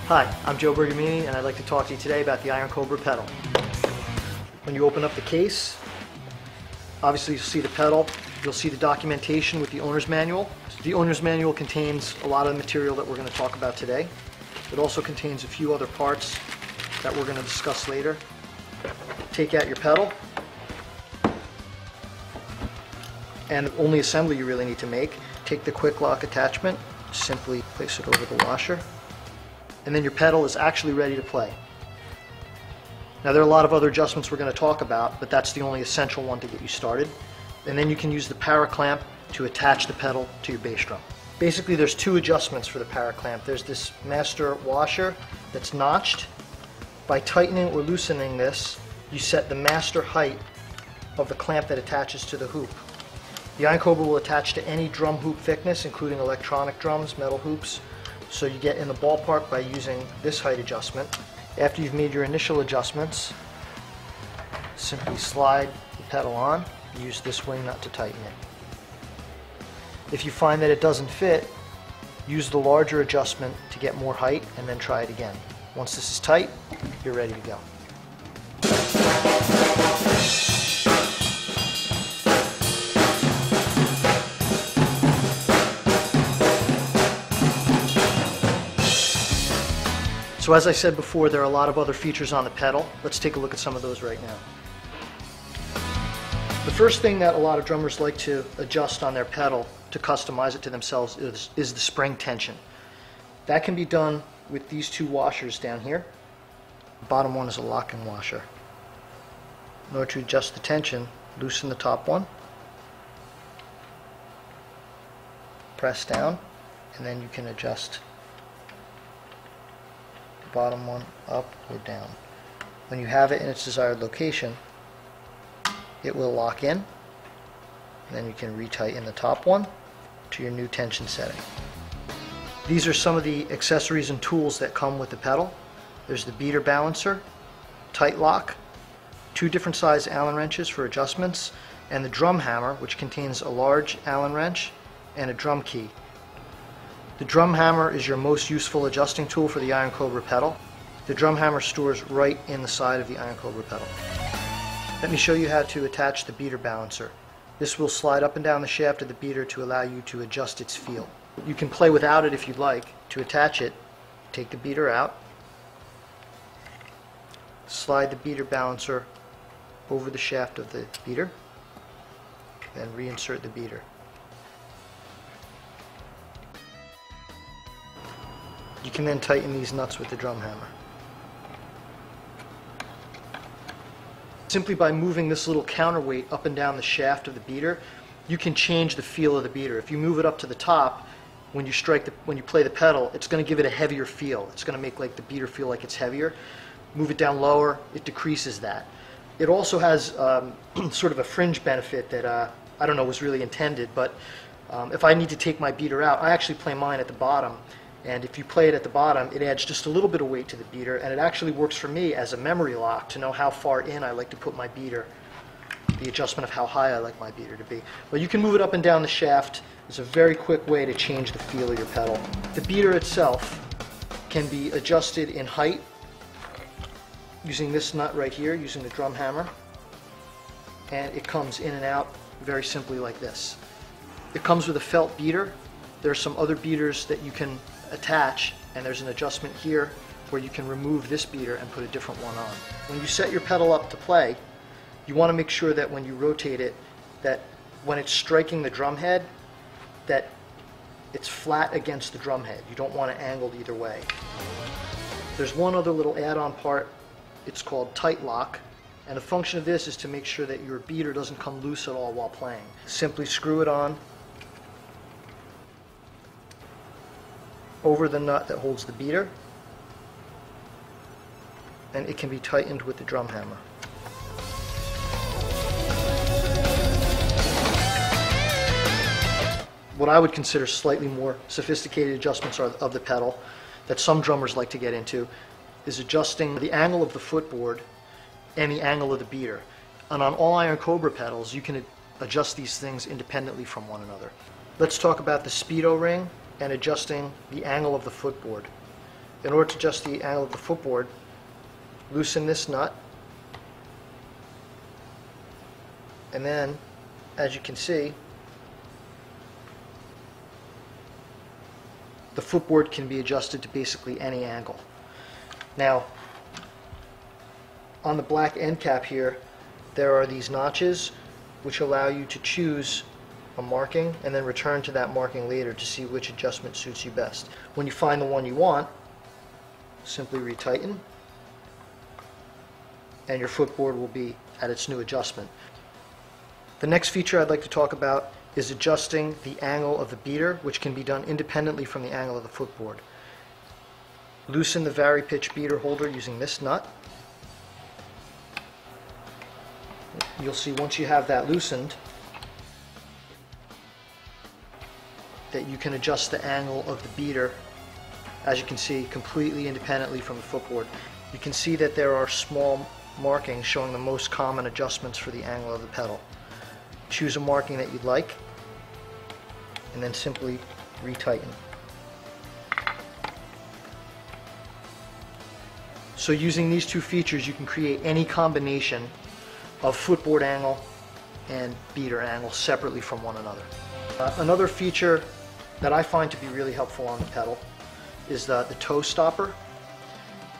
Hi, I'm Joe Bergamini, and I'd like to talk to you today about the Iron Cobra pedal. When you open up the case, obviously you'll see the pedal, you'll see the documentation with the owner's manual. The owner's manual contains a lot of the material that we're going to talk about today. It also contains a few other parts that we're going to discuss later. Take out your pedal, and the only assembly you really need to make, take the quick lock attachment, simply place it over the washer, and then your pedal is actually ready to play. Now there are a lot of other adjustments we're going to talk about, but that's the only essential one to get you started. And then you can use the power clamp to attach the pedal to your bass drum. Basically there's two adjustments for the power clamp. There's this master washer that's notched. By tightening or loosening this, you set the master height of the clamp that attaches to the hoop. The Iron Cobra will attach to any drum hoop thickness, including electronic drums, metal hoops, so you get in the ballpark by using this height adjustment. After you've made your initial adjustments, simply slide the pedal on, use this wing nut to tighten it. If you find that it doesn't fit, use the larger adjustment to get more height and then try it again. Once this is tight, you're ready to go. So as I said before, there are a lot of other features on the pedal. Let's take a look at some of those right now. The first thing that a lot of drummers like to adjust on their pedal to customize it to themselves is the spring tension. That can be done with these two washers down here. The bottom one is a lock-in washer. In order to adjust the tension, loosen the top one, press down, and then you can adjust the bottom one up or down. When you have it in its desired location, it will lock in, and then you can retighten the top one to your new tension setting. These are some of the accessories and tools that come with the pedal. There's the beater balancer, tight lock, two different size Allen wrenches for adjustments, and the drum hammer, which contains a large Allen wrench and a drum key. The drum hammer is your most useful adjusting tool for the Iron Cobra pedal. The drum hammer stores right in the side of the Iron Cobra pedal. Let me show you how to attach the beater balancer. This will slide up and down the shaft of the beater to allow you to adjust its feel. You can play without it if you'd like. To attach it, take the beater out, slide the beater balancer over the shaft of the beater, then reinsert the beater. You can then tighten these nuts with the drum hammer. Simply by moving this little counterweight up and down the shaft of the beater, you can change the feel of the beater. If you move it up to the top, when you play the pedal, it's going to give it a heavier feel. It's going to make like the beater feel like it's heavier. Move it down lower, it decreases that. It also has sort of a fringe benefit that I don't know was really intended, but if I need to take my beater out, I actually play mine at the bottom. And if you play it at the bottom, it adds just a little bit of weight to the beater, and it actually works for me as a memory lock to know how far in I like to put my beater, the adjustment of how high I like my beater to be. But you can move it up and down the shaft. It's a very quick way to change the feel of your pedal. The beater itself can be adjusted in height using this nut right here, using the drum hammer, and it comes in and out very simply like this. It comes with a felt beater. There are some other beaters that you can attach, and there's an adjustment here where you can remove this beater and put a different one on. When you set your pedal up to play, you want to make sure that when you rotate it, that when it's striking the drum head, that it's flat against the drum head. You don't want it angled either way. There's one other little add-on part. It's called tight lock, and the function of this is to make sure that your beater doesn't come loose at all while playing. Simply screw it on over the nut that holds the beater, and it can be tightened with the drum hammer. What I would consider slightly more sophisticated adjustments of the pedal that some drummers like to get into is adjusting the angle of the footboard and the angle of the beater. And on all Iron Cobra pedals, you can adjust these things independently from one another. Let's talk about the speedo ring and adjusting the angle of the footboard. in order to adjust the angle of the footboard, loosen this nut, and then, as you can see, the footboard can be adjusted to basically any angle. Now, on the black end cap here, there are these notches which allow you to choose a marking and then return to that marking later to see which adjustment suits you best. When you find the one you want, simply retighten, and your footboard will be at its new adjustment. The next feature I'd like to talk about is adjusting the angle of the beater, which can be done independently from the angle of the footboard. Loosen the vari-pitch beater holder using this nut. You'll see once you have that loosened that you can adjust the angle of the beater, as you can see, completely independently from the footboard. You can see that there are small markings showing the most common adjustments for the angle of the pedal. Choose a marking that you'd like and then simply retighten. So using these two features, you can create any combination of footboard angle and beater angle separately from one another. Another feature that I find to be really helpful on the pedal is the toe stopper.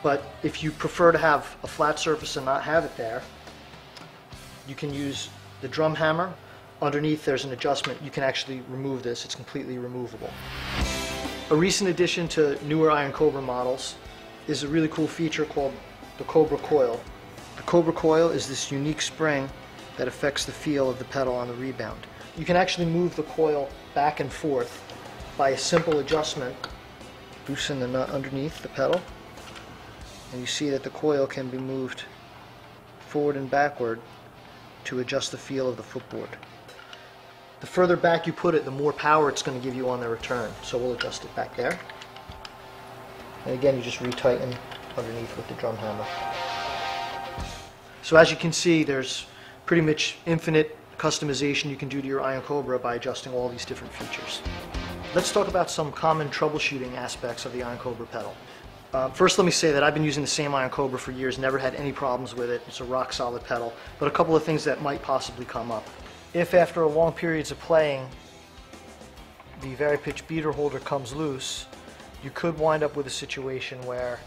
But if you prefer to have a flat surface and not have it there, you can use the drum hammer. Underneath there's an adjustment. You can actually remove this. It's completely removable. A recent addition to newer Iron Cobra models is a really cool feature called the Cobra Coil. The Cobra Coil is this unique spring that affects the feel of the pedal on the rebound. You can actually move the coil back and forth by a simple adjustment. Loosen the nut underneath the pedal, and you see that the coil can be moved forward and backward to adjust the feel of the footboard. The further back you put it, the more power it's going to give you on the return. So we'll adjust it back there. And again, you just retighten underneath with the drum hammer. So as you can see, there's pretty much infinite customization you can do to your Iron Cobra by adjusting all these different features. Let's talk about some common troubleshooting aspects of the Iron Cobra pedal. First, let me say that I've been using the same Iron Cobra for years, never had any problems with it. It's a rock solid pedal, but a couple of things that might possibly come up. If after long periods of playing the vari-pitch beater holder comes loose, you could wind up with a situation where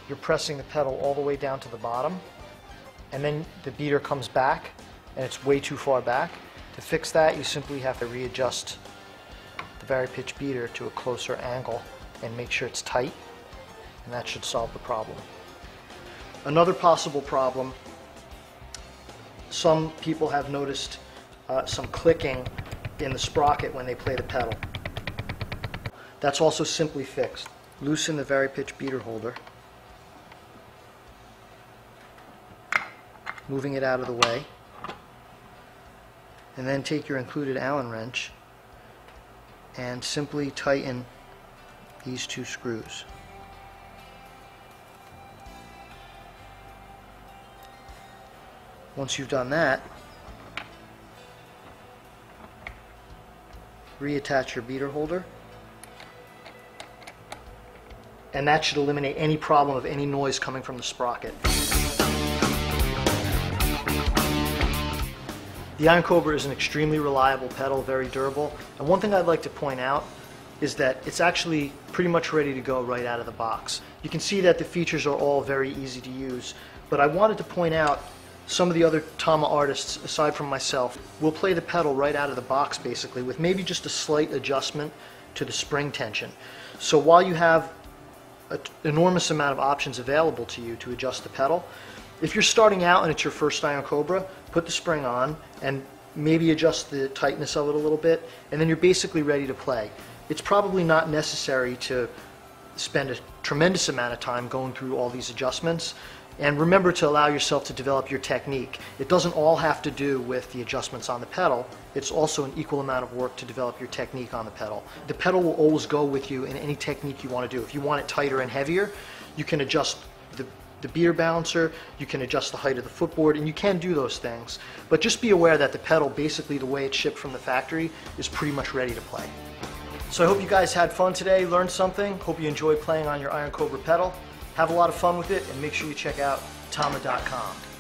you're pressing the pedal all the way down to the bottom, and then the beater comes back and it's way too far back. To fix that, you simply have to readjust the vari-pitch beater to a closer angle and make sure it's tight, and that should solve the problem. Another possible problem, some people have noticed some clicking in the sprocket when they play the pedal. That's also simply fixed. Loosen the vari-pitch beater holder, moving it out of the way, and then take your included Allen wrench and simply tighten these two screws. Once you've done that, reattach your beater holder, and that should eliminate any problem of any noise coming from the sprocket. The Iron Cobra is an extremely reliable pedal, very durable, and one thing I'd like to point out is that it's actually pretty much ready to go right out of the box. You can see that the features are all very easy to use, but I wanted to point out some of the other Tama artists, aside from myself, will play the pedal right out of the box basically with maybe just a slight adjustment to the spring tension. So while you have an enormous amount of options available to you to adjust the pedal, if you're starting out and it's your first Iron Cobra, put the spring on and maybe adjust the tightness of it a little bit, and then you're basically ready to play. It's probably not necessary to spend a tremendous amount of time going through all these adjustments. And remember to allow yourself to develop your technique. It doesn't all have to do with the adjustments on the pedal. It's also an equal amount of work to develop your technique on the pedal. The pedal will always go with you in any technique you want to do. If you want it tighter and heavier, you can adjust the beater balancer, you can adjust the height of the footboard, and you can do those things. But just be aware that the pedal, basically the way it's shipped from the factory, is pretty much ready to play. So I hope you guys had fun today, learned something. Hope you enjoyed playing on your Iron Cobra pedal. Have a lot of fun with it, and make sure you check out Tama.com.